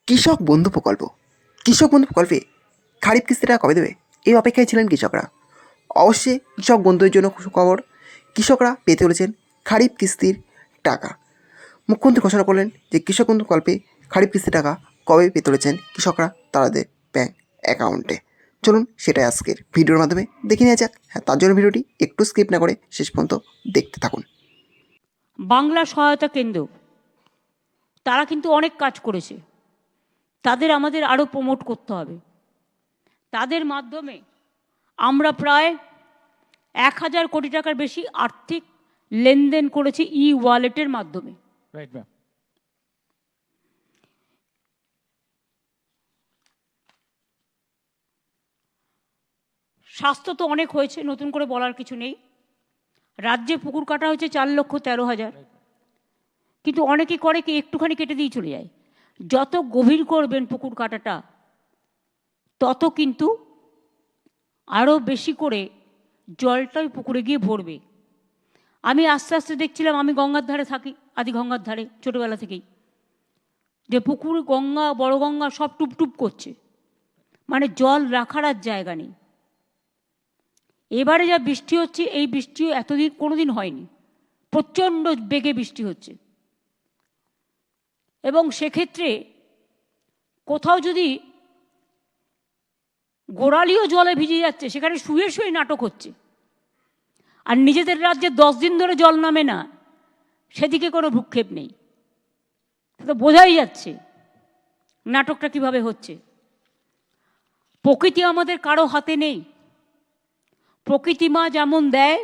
কৃষক বন্ধু প্রকল্প। কৃষক বন্ধু প্রকল্পে খারিফ কিস্তিটা কবে দেবে, এই অপেক্ষায় ছিলেন কৃষকরা। অবশ্যই কৃষক বন্ধুদের জন্য খবর, কৃষকরা পেতে চলেছেন খারিফ কিস্তির টাকা। মুখ্যমন্ত্রী ঘোষণা করলেন যে কৃষক বন্ধু প্রকল্পে খারিফ কিস্তির টাকা কবে পেতে চলেছেন কৃষকরা তাদের ব্যাঙ্ক অ্যাকাউন্টে। চলুন সেটাই আজকের ভিডিওর মাধ্যমে দেখে নেওয়া যাক। হ্যাঁ, তার জন্য ভিডিওটি একটু স্কিপ না করে শেষ পর্যন্ত দেখতে থাকুন। বাংলা সহায়তা কেন্দ্র তারা কিন্তু অনেক কাজ করেছে, তাদের আমাদের আরও প্রমোট করতে হবে। তাদের মাধ্যমে আমরা প্রায় 1000 কোটি টাকার বেশি আর্থিক লেনদেন করেছি ওয়ালেটের মাধ্যমে। Right ma'am. স্বাস্থ্য তো অনেক হয়েছে, নতুন করে বলার কিছু নেই। রাজ্যে পুকুর কাটা হয়েছে 4,13,000, কিন্তু অনেকে করে কি একটুখানি কেটে দিয়ে চলে যায়। যত গভীর করবেন পুকুর কাটাটা, তত কিন্তু আরও বেশি করে জলটা ওই পুকুরে গিয়ে ভরবে। আমি আস্তে আস্তে দেখছিলাম, আমি গঙ্গার ধারে থাকি, আদি গঙ্গার ধারে ছোটোবেলা থেকেই, যে পুকুর, গঙ্গা, বড় গঙ্গা সব টুপটুপ করছে, মানে জল রাখার আর জায়গা নেই। এবারে যা বৃষ্টি হচ্ছে, এই বৃষ্টি এতদিন কোনোদিন হয়নি, প্রচণ্ড বেগে বৃষ্টি হচ্ছে। এবং সেক্ষেত্রে কোথাও যদি গোড়ালিও জলে ভিজে যাচ্ছে, সেখানে শুয়ে শুয়ে নাটক হচ্ছে। আর নিজেদের রাজ্যে 10 দিন ধরে জল নামে না, সেদিকে কোনো ভ্রুক্ষেপ নেই। তো বোঝাই যাচ্ছে নাটকটা কিভাবে হচ্ছে। প্রকৃতি আমাদের কারো হাতে নেই। প্রকৃতি মা যেমন দেয়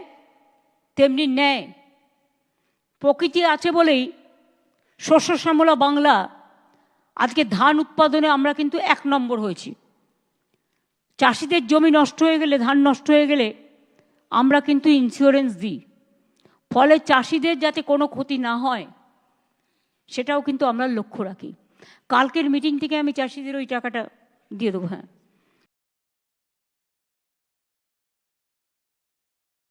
তেমনি নেয়। প্রকৃতি আছে বলেই শস্য শ্যামলা বাংলা আজকে ধান উৎপাদনে আমরা কিন্তু 1 নম্বর হয়েছি। চাষিদের জমি নষ্ট হয়ে গেলে, ধান নষ্ট হয়ে গেলে আমরা কিন্তু ইন্স্যুরেন্স দিই, ফলে চাষিদের যাতে কোনো ক্ষতি না হয় সেটাও কিন্তু আমরা লক্ষ্য রাখি। কালকের মিটিং থেকে আমি চাষিদের ওই টাকাটা দিয়ে দেবো। হ্যাঁ।